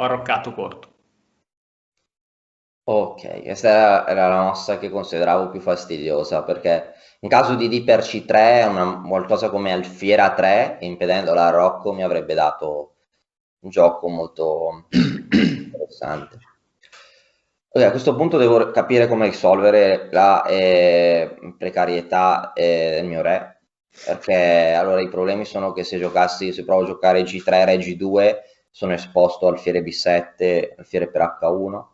ho arroccato corto. Ok, questa era la mossa che consideravo più fastidiosa perché in caso di D per C3 qualcosa come alfiere A3, impedendo l'arrocco, mi avrebbe dato un gioco molto interessante. Ok, a questo punto devo capire come risolvere la precarietà del mio re, perché allora i problemi sono che se provo a giocare G3, Re G2, sono esposto al alfiere B7, alfiere per H1.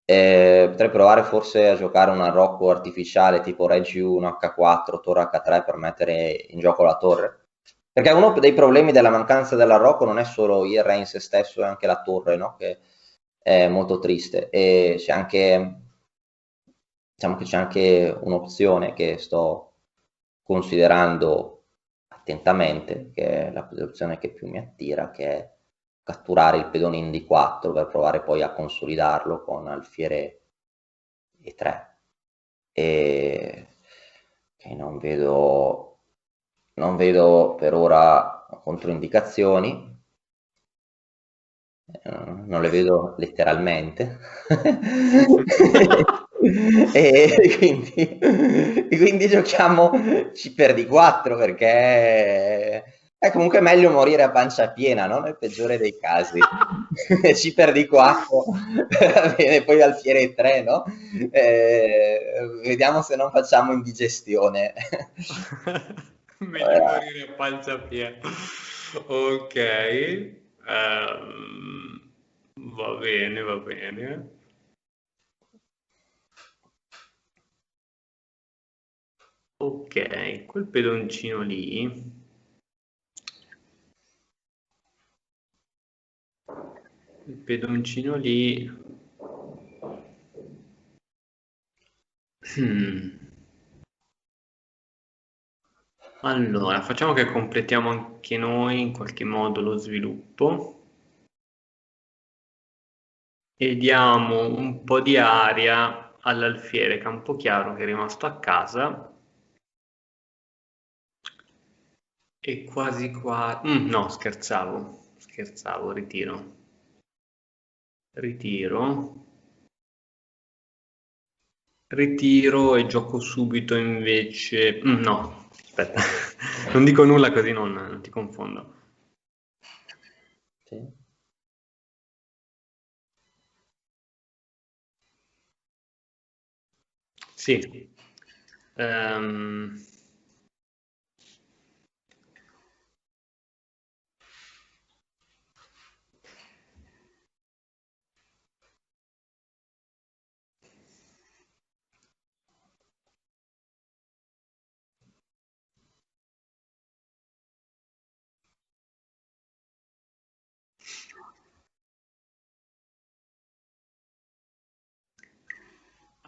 Potrei provare forse a giocare un arrocco artificiale tipo Re G1, H4, Torre H3 per mettere in gioco la torre. Perché uno dei problemi della mancanza dell'arrocco non è solo il re in se stesso, è anche la torre, no? Che è molto triste. E c'è anche, diciamo che c'è anche un'opzione che sto considerando attentamente, che è la posizione che più mi attira, che è catturare il pedone in D4 per provare poi a consolidarlo con alfiere E3. E che non vedo per ora controindicazioni, non le vedo letteralmente. E quindi giochiamo C per D4 perché è comunque meglio morire a pancia piena, no? Nel peggiore dei casi. C per D4, va bene, poi alfiere 3, no? Vediamo se non facciamo indigestione. Meglio morire a pancia piena. Ok, va bene, va bene. Ok, quel pedoncino lì. Il pedoncino lì. Hmm. Allora, facciamo che completiamo anche noi in qualche modo lo sviluppo e diamo un po' di aria all'alfiere Campochiaro che è rimasto a casa e quasi qua... no, scherzavo, ritiro, ritiro e gioco subito invece... no, aspetta, non dico nulla così non ti confondo. Sì. Sì. Ehm,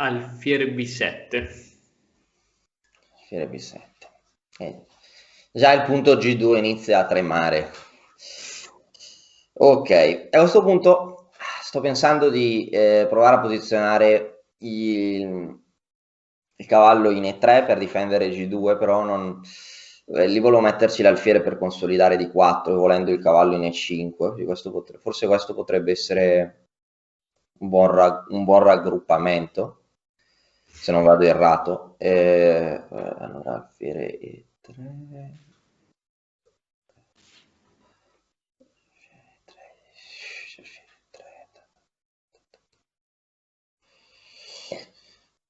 alfiere B7. Alfiere B7. Già il punto G2 inizia a tremare. Ok, a questo punto sto pensando di provare a posizionare il cavallo in E3 per difendere G2, però non, lì volevo metterci l'alfiere per consolidare D4, volendo il cavallo in E5. Forse questo potrebbe essere un buon raggruppamento, se non vado errato. Allora, alfiere E3.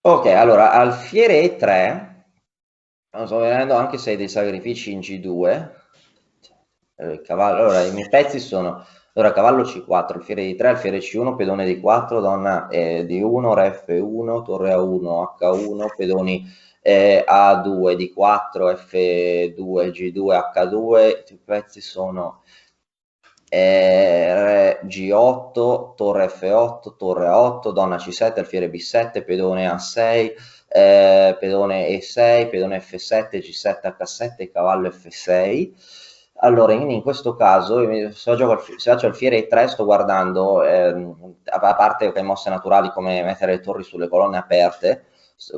Ok, allora alfiere E3, sto vedendo anche se hai dei sacrifici in G2. Allora, i miei pezzi sono, allora, cavallo C4, alfiere D3, alfiere C1, pedone D4, donna D1, re F1, torre A1, H1, pedoni A2, D4, F2, G2, H2, i pezzi sono re G8, torre F8, torre A8, donna C7, alfiere B7, pedone A6, pedone E6, pedone F7, G7, H7, cavallo F6. Allora, in questo caso, se faccio alfiere E3, sto guardando, a parte che mosse naturali come mettere le torri sulle colonne aperte,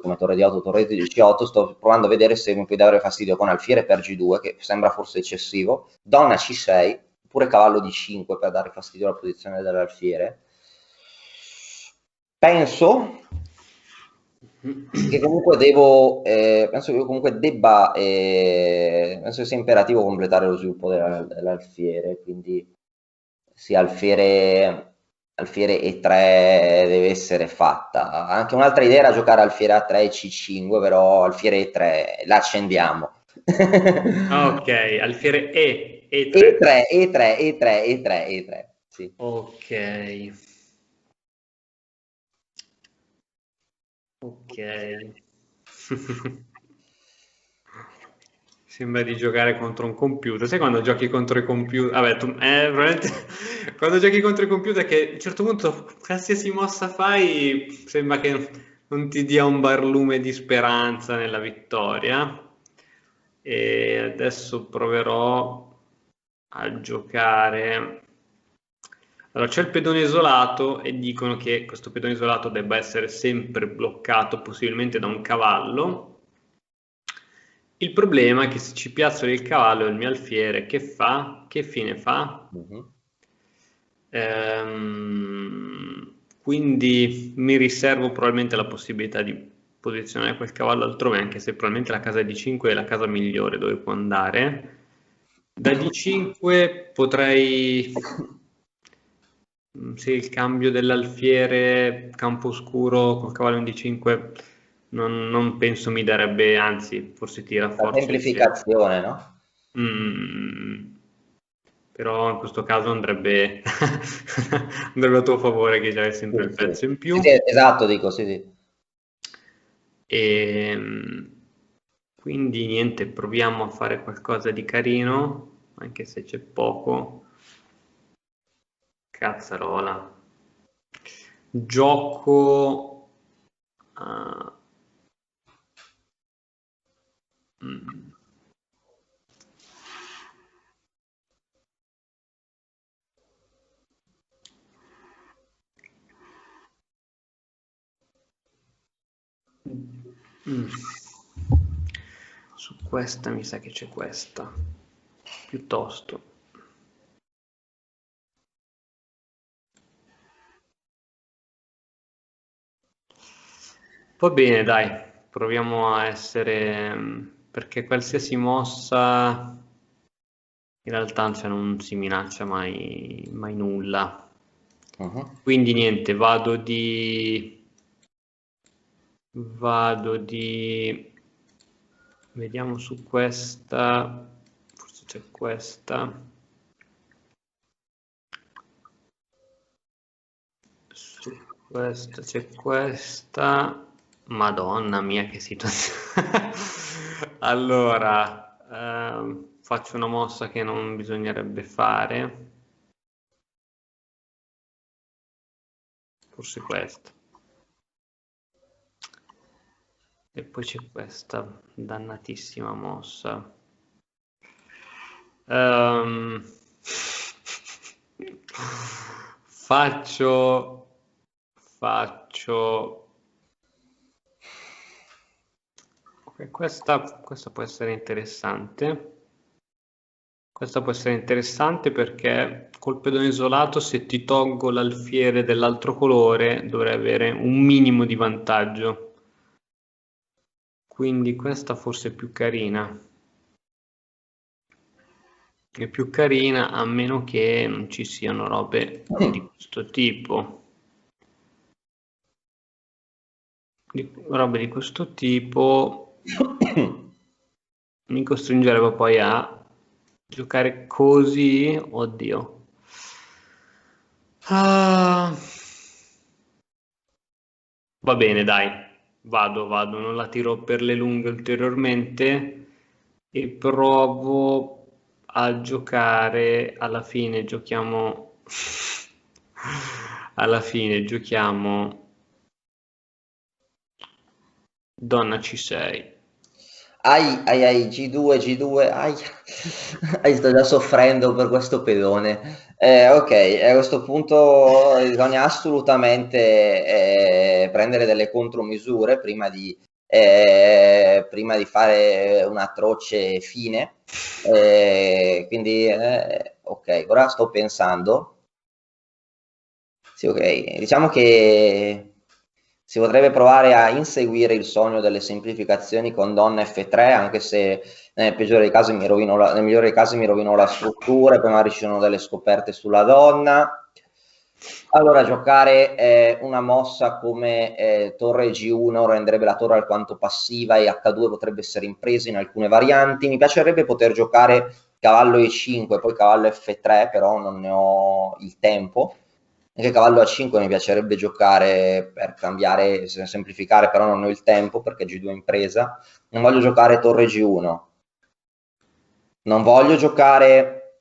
come torre di 8, torre di C8, sto provando a vedere se mi puoi dare fastidio con alfiere per G2, che sembra forse eccessivo, donna C6, oppure cavallo D5 per dare fastidio alla posizione dell'alfiere. Penso che comunque penso che io comunque debba, penso che sia imperativo completare lo sviluppo dell'alfiere, quindi sì, alfiere E3 deve essere fatta. Anche un'altra idea era giocare alfiere A3 e C5, però alfiere E3 la accendiamo. Ok, alfiere E3. E3, E3, E3, E3, E3, sì. Ok. Ok. Sembra di giocare contro un computer. Sai quando giochi contro i computer? Vabbè, probabilmente quando giochi contro i computer che a un certo punto qualsiasi mossa fai sembra che non ti dia un barlume di speranza nella vittoria. E adesso proverò a giocare. Allora, c'è il pedone isolato e dicono che questo pedone isolato debba essere sempre bloccato, possibilmente da un cavallo. Il problema è che se ci piazzo il cavallo e il mio alfiere, che fa? Che fine fa? Mhm. Quindi mi riservo probabilmente la possibilità di posizionare quel cavallo altrove, anche se probabilmente la casa D5 è la casa migliore dove può andare. Da D5 potrei, se il cambio dell'alfiere campo oscuro col cavallo in D5 non penso mi darebbe, anzi forse ti La rafforzi il centro. semplificazione, no? Mm, però in questo caso andrebbe, andrebbe a tuo favore che c'hai Sì, sempre il sì. pezzo in Sì, più. sì, esatto, dico, sì, sì. E quindi niente, proviamo a fare qualcosa di carino, anche se c'è poco. Cazzarola. Gioco. ah, mm, mm. Su questa mi sa che c'è questa. Piuttosto. Va bene, dai, proviamo a essere, perché qualsiasi mossa in realtà cioè, non si minaccia mai nulla. Mhm. Quindi niente, vado di, vediamo su questa, forse c'è questa, su questa c'è questa, Madonna mia che situazione. Allora, faccio una mossa che non bisognerebbe fare, forse questa. E poi c'è questa dannatissima mossa. Ehm, faccio, faccio. Ok, questa può essere interessante. Questa può essere interessante perché col pedone isolato, se ti tolgo l'alfiere dell'altro colore, dovrei avere un minimo di vantaggio. Quindi questa forse è più carina. È più carina a meno che non ci siano robe di questo tipo. Robe di questo tipo mi costringerebbe poi a giocare così. Oddio. Ah, va bene, dai, vado, non la tiro per le lunghe ulteriormente e provo a giocare. Alla fine giochiamo Donna C6. Ai, G2, G2, ai, ai, sto già soffrendo per questo pedone. Ok, a questo punto bisogna assolutamente prendere delle contromisure prima di fare un'atroce fine. Quindi ok, ora sto pensando. Sì, ok, diciamo che si potrebbe provare a inseguire il sogno delle semplificazioni con donna F3, anche se nel peggiore dei casi nel migliore dei casi mi rovino la struttura e poi magari ci sono delle scoperte sulla donna. Allora, giocare una mossa come torre G1 renderebbe la torre alquanto passiva e H2 potrebbe essere impresa in alcune varianti. Mi piacerebbe poter giocare cavallo E5 e poi cavallo F3, però non ne ho il tempo. Anche cavallo A5 mi piacerebbe giocare per cambiare, semplificare, però non ho il tempo perché G2 è impresa. Non voglio giocare torre G1. Non voglio giocare...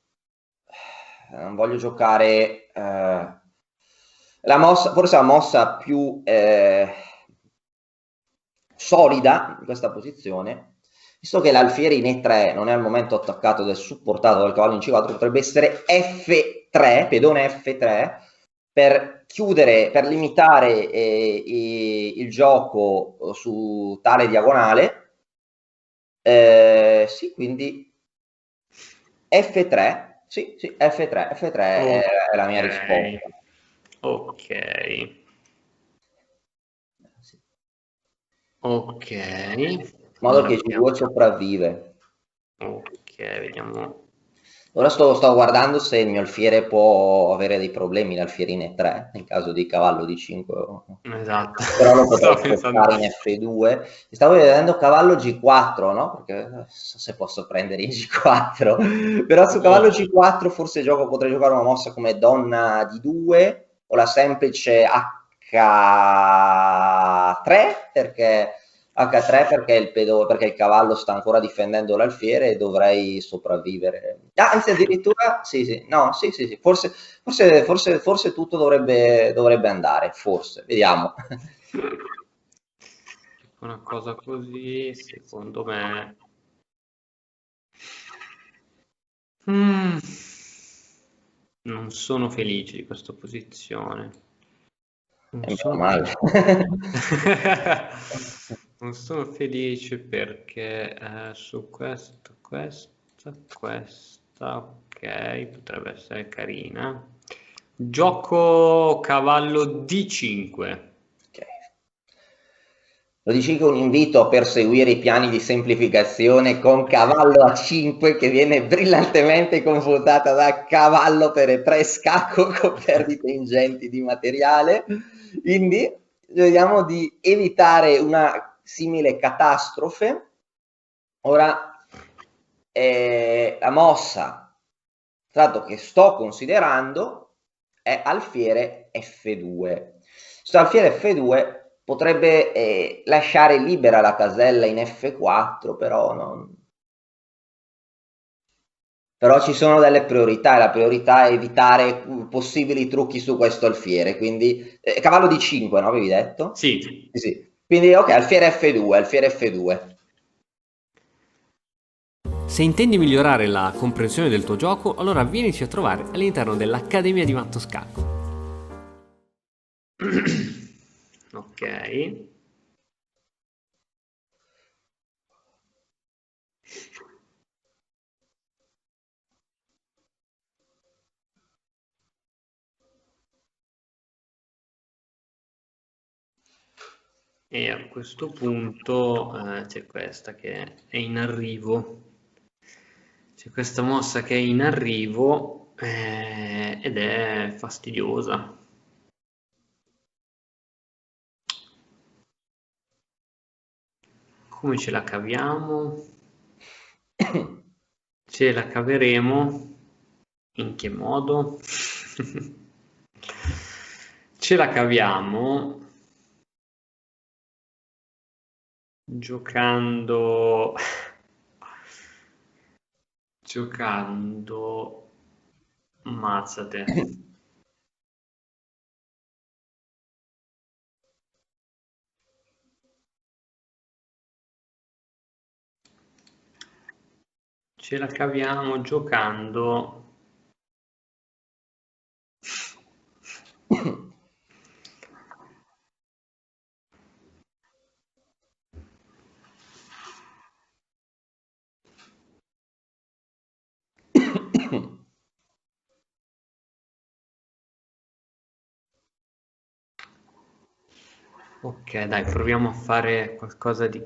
Non voglio giocare... la mossa, forse la mossa più solida in questa posizione, visto che l'alfiere in E3 non è al momento attaccato ed è supportato dal cavallo in C4, potrebbe essere F3, pedone F3, per chiudere, per limitare il gioco su tale diagonale. Sì, quindi F3, sì, sì, F3, F3 è la mia Ok, risposta. ok, ok. In modo Allora che vediamo. G2 sopravvive. Ok, vediamo. Ora sto guardando se il mio alfiere può avere dei problemi, l'alfierine 3, in caso di cavallo di 5, Esatto, però lo potrei stavo pensando. spostare in F2. Stavo vedendo cavallo G4, no? Perché non so se posso prendere in G4, però su cavallo Oh, G4 forse potrei giocare una mossa come donna di 2 o la semplice H3 perché il cavallo sta ancora difendendo l'alfiere e dovrei sopravvivere. Ah, anzi, addirittura, sì, sì, no, sì, sì, sì, forse tutto dovrebbe andare, forse, vediamo. una cosa così, secondo me. Mm, non sono felice di questa posizione. Non Meno sono male. felice. Non sono felice perché su questa, ok, potrebbe essere carina. Gioco cavallo D5. Ok. Lo dici che è un invito a perseguire i piani di semplificazione con cavallo a 5 che viene brillantemente confrontata da cavallo per E3 scacco con perdite ingenti di materiale. Quindi vediamo di evitare una simile catastrofe. Ora, la mossa, tra l'altro che sto considerando, è alfiere F2. Questo alfiere F2 potrebbe lasciare libera la casella in F4, però ci sono delle priorità e la priorità è evitare possibili trucchi su questo alfiere. Quindi, cavallo di 5, no? Avevi detto? Sì, Sì, sì. Quindi, ok, alfiere F2, alfiere F2. Se intendi migliorare la comprensione del tuo gioco, allora vienici a trovare all'interno dell'Accademia di Matto Scacco. ok. E a questo punto c'è questa che è in arrivo. C'è questa mossa che è in arrivo ed è fastidiosa. Come ce la caviamo? Ce la caveremo. In che modo? Ce la caviamo giocando giocando ammazzate. Ce la caviamo giocando Ok, dai, proviamo a fare qualcosa di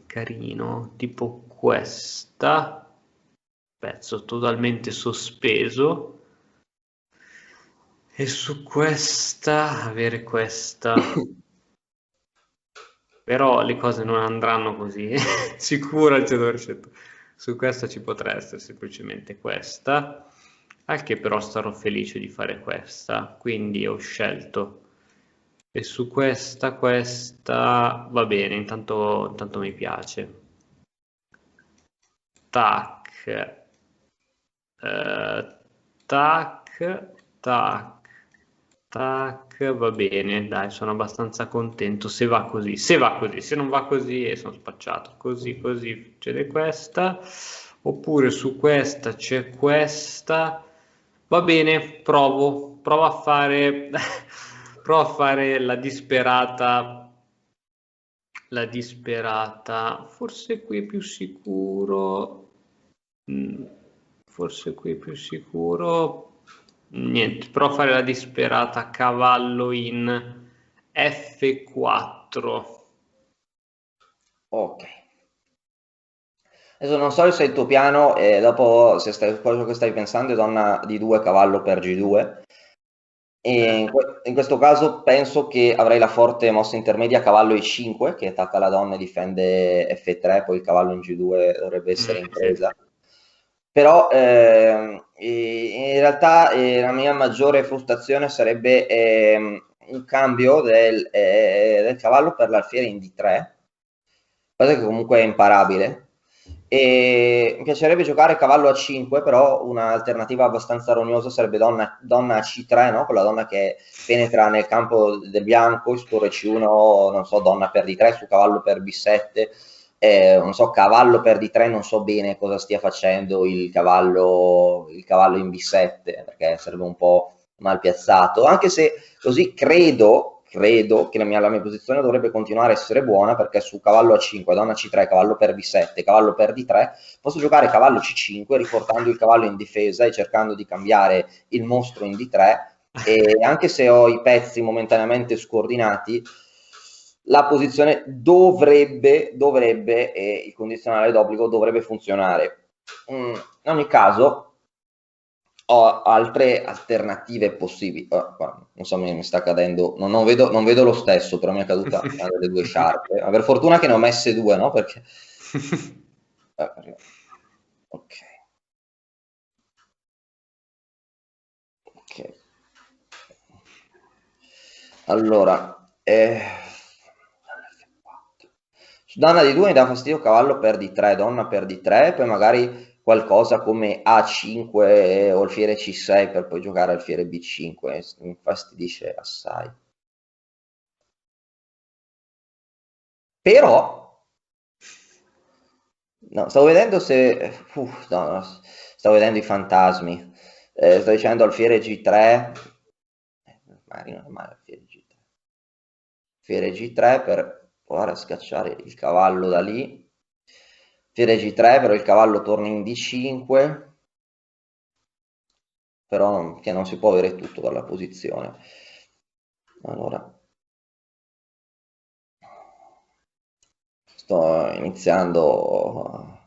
carino, tipo questa, pezzo totalmente sospeso, e su questa avere questa, però le cose non andranno così, sicuro al 100%. Su questa ci potrà essere semplicemente questa, al che però sarò felice di fare questa, quindi ho scelto. E su questa va bene, intanto mi piace. Tac, tac, tac, tac, va bene, dai, sono abbastanza contento se va così, se non va così sono spacciato, così succede questa, oppure su questa c'è questa, va bene, provo a fare, provo a fare la disperata, forse qui è più sicuro. Mm, Forse qui è più sicuro. Niente, provo a fare la disperata cavallo in F4. Ok. Adesso non so se il tuo piano, dopo se quello che stai pensando è donna di 2 cavallo per G2, e in questo caso penso che avrei la forte mossa intermedia cavallo E5 che attacca la donna e difende F3, poi il cavallo in G2 dovrebbe essere in Sì. presa. Però in realtà la mia maggiore frustrazione sarebbe un cambio del cavallo per l'alfiere in D3, cosa che comunque è imparabile. E mi piacerebbe giocare cavallo A5, però un'alternativa abbastanza rognosa sarebbe donna a C3, no? Quella donna che penetra nel campo del bianco, esporre C1, non so, donna per D3 su cavallo per B7, non so, cavallo per D3, non so bene cosa stia facendo il cavallo in B7, perché sarebbe un po' mal piazzato, anche se così credo che la mia posizione dovrebbe continuare a essere buona, perché su cavallo A5, donna C3, cavallo per B7, cavallo per D3, posso giocare cavallo C5 riportando il cavallo in difesa e cercando di cambiare il mostro in D3, e anche se ho i pezzi momentaneamente scordinati, la posizione dovrebbe, e il condizionale d'obbligo dovrebbe funzionare. In ogni caso, ho altre alternative possibili. Non so, mi sta cadendo, non vedo lo stesso, però mi è caduta una delle due sciarpe. Ma per fortuna che ne ho messe due, no? Perché... ok. Ok. Allora, su donna di 2 mi dà fastidio cavallo per D3, donna per D3, poi magari qualcosa come A5 o alfiere C6 per poi giocare alfiere B5, mi infastidisce assai. Però, no, stavo vedendo se... no, stavo vedendo i fantasmi. Sto dicendo alfiere G3, magari non è male alfiere G3. Alfiere G3 per provare a scacciare il cavallo da lì. Alfiere G3, però il cavallo torna in D5, però che non si può avere tutto dalla posizione. Allora, sto iniziando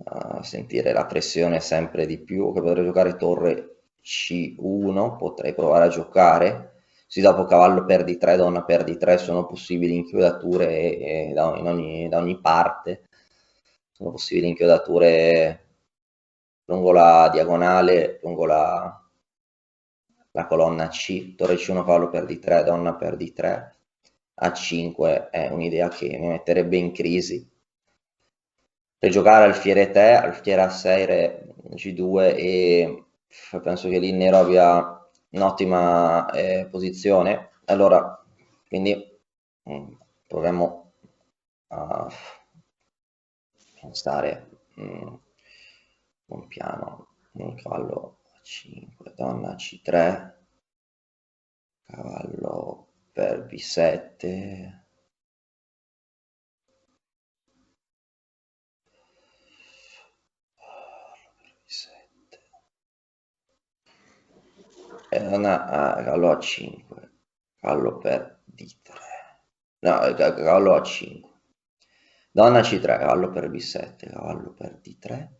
a sentire la pressione sempre di più, che potrei giocare torre C1, potrei provare a giocare. Sì, dopo cavallo per D3, donna per D3 sono possibili inchiodature da ogni parte. Sono possibili inchiodature lungo la diagonale, lungo la colonna C, torre C1, cavallo per D3, donna per D3, A5 è un'idea che mi metterebbe in crisi. Per giocare alfiere te, alfiere A6, re G2, e penso che lì il nero abbia un'ottima posizione. Allora, quindi proviamo a pensare un piano, un cavallo A5, donna C3, cavallo per B7, donna cavallo A5, cavallo per D3. No, cavallo A5. Donna C3, cavallo per B7, cavallo per D3.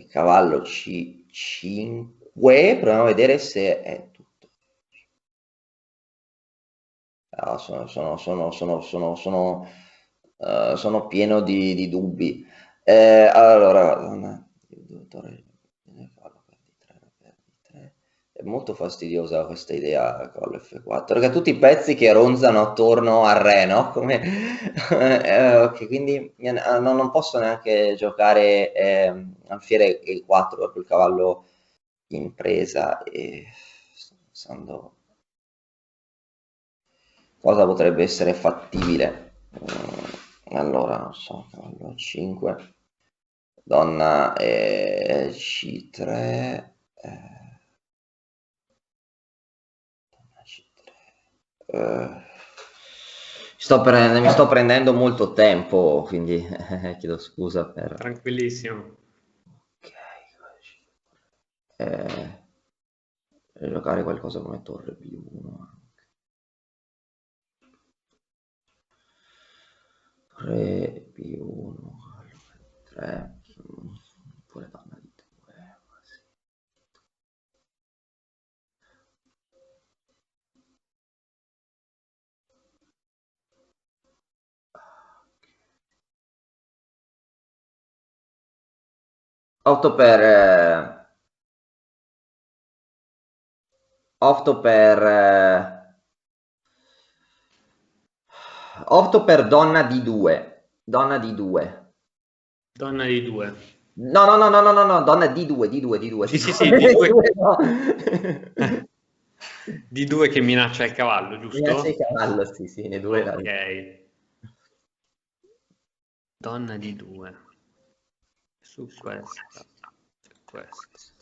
Cavallo C5. Proviamo a vedere se è tutto. No, sono pieno di dubbi. Allora, è molto fastidiosa questa idea con l'F4, perché tutti i pezzi che ronzano attorno al re, no? Come, ok, quindi non posso neanche giocare alfiere E4 per quel cavallo in presa e sto pensando cosa potrebbe essere fattibile. Allora, non so, cavallo 5, donna C3, donna C3. Mi sto prendendo molto tempo, quindi chiedo scusa per... Tranquillissimo. Ok, giocare qualcosa come torre B1. Re B1, 3, oppure donna di 2, sì. Opto per opto per opto per donna di 2, donna di 2. Donna di 2. No, no, no, no, no, no, no, donna D2, D2, D2, Sì, sì, scusate, sì, di 2. D2 no. Di 2 che minaccia il cavallo, Minaccia il giusto? cavallo, sì, sì, ne due Ok. da... Donna di 2. Su questa. Su questa.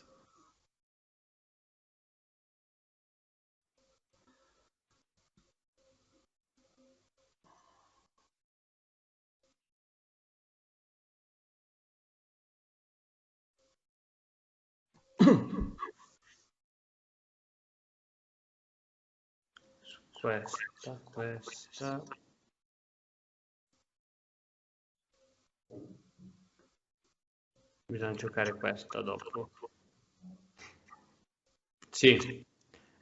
Su questa, questa. Bisogna giocare questa dopo. Sì.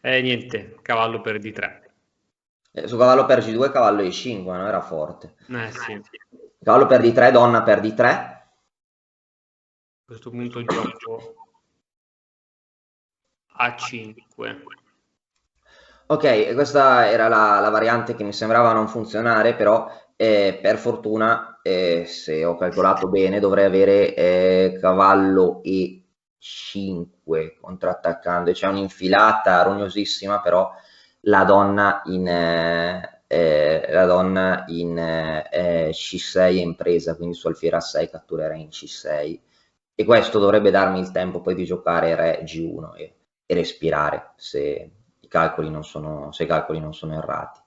Niente, cavallo per D3. Su cavallo per G2, cavallo E5, non era forte. Sì. Cavallo per D3, donna per D3. A questo punto gioco A5. Ok, questa era la variante che mi sembrava non funzionare, però per fortuna, se ho calcolato bene, dovrei avere cavallo E5 contrattaccando. C'è un'infilata rognosissima, però la donna in C6 è in presa, quindi su alfiere A6 catturerei in C6. E questo dovrebbe darmi il tempo poi di giocare re G1 e respirare se se i calcoli non sono errati.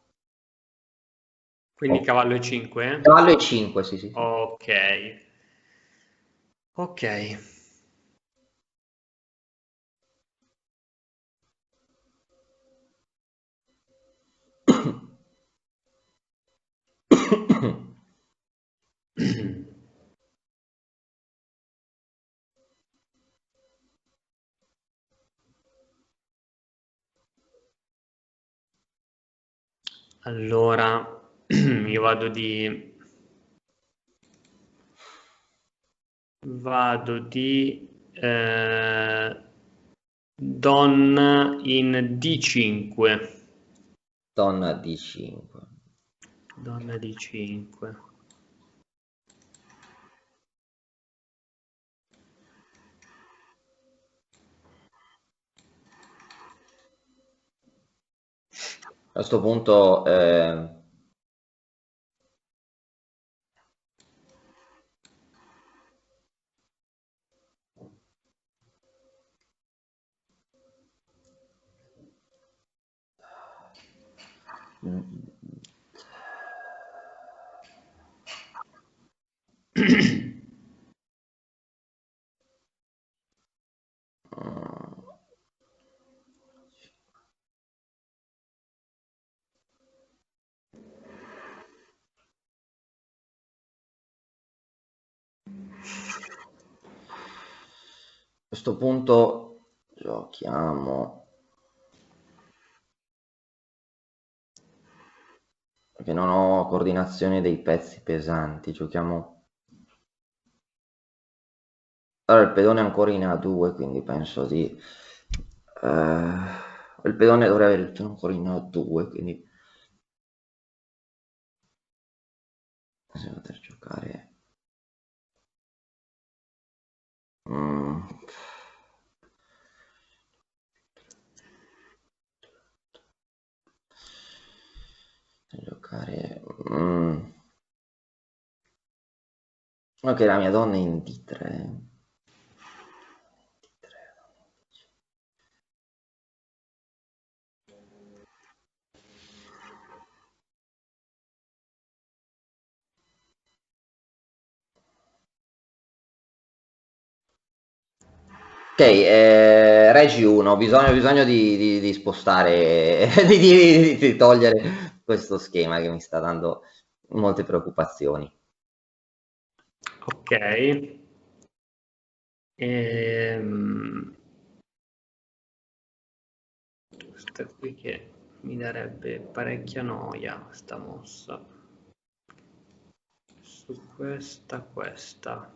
Quindi Oh. cavallo E5? Cavallo E5, sì, sì, sì. Ok. Ok. Allora, io vado di donna in D5. Donna D5. Donna D5. A questo punto questo punto giochiamo, perché non ho coordinazione dei pezzi pesanti, giochiamo... Allora il pedone è ancora in A2, quindi penso di... il pedone dovrebbe avere il turno ancora in A2, quindi... Bisogna poter giocare... Mm. Giocare... Ok, la mia donna è in D3. Ok, Regi 1, ho bisogno di spostare, di togliere questo schema che mi sta dando molte preoccupazioni. Ok. Questa qui che mi darebbe parecchia noia, questa mossa. Su questa.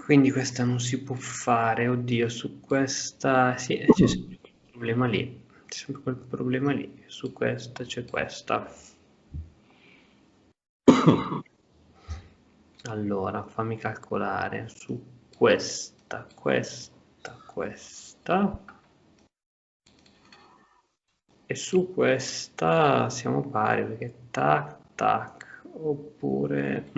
Quindi questa non si può fare, oddio, su questa... Sì, c'è sempre quel problema lì. C'è sempre quel problema lì. Su questa c'è questa. Allora, fammi calcolare. Su questa. E su questa siamo pari, perché tac, oppure...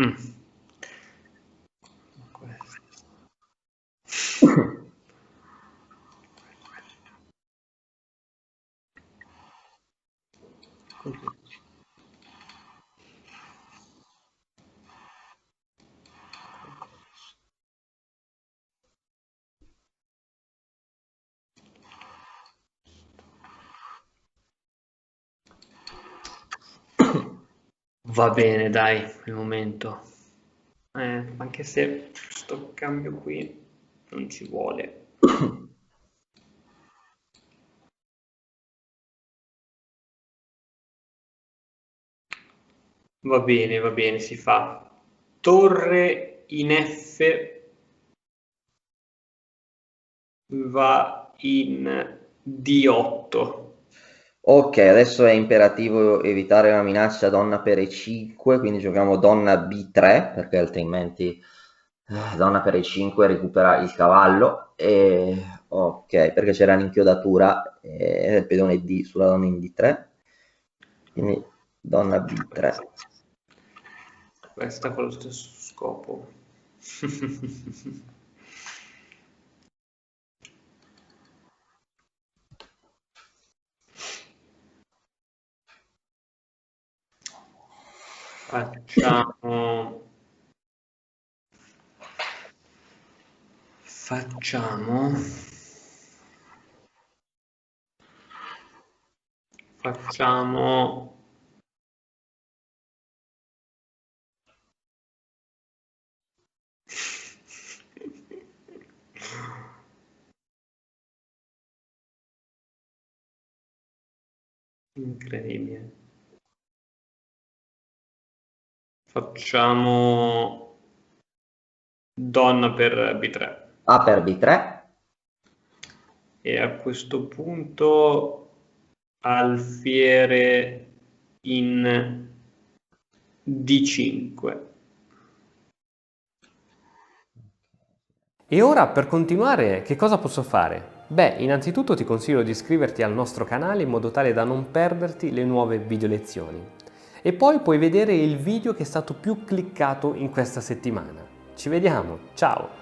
Così. Va bene, dai, il momento. Anche se questo cambio qui non ci vuole. Va bene, si fa. Torre in F va in D8. Ok, adesso è imperativo evitare la minaccia donna per E5, quindi giochiamo donna B3, perché altrimenti donna per E5 recupera il cavallo. Ok, perché c'era l'inchiodatura del pedone D sulla donna in D3. Quindi donna B3. Questa con lo stesso scopo. Facciamo incredibile. Facciamo donna per B3. A per B3. E a questo punto alfiere in D5. E ora per continuare che cosa posso fare? Beh, innanzitutto ti consiglio di iscriverti al nostro canale in modo tale da non perderti le nuove video lezioni. E poi puoi vedere il video che è stato più cliccato in questa settimana. Ci vediamo, ciao!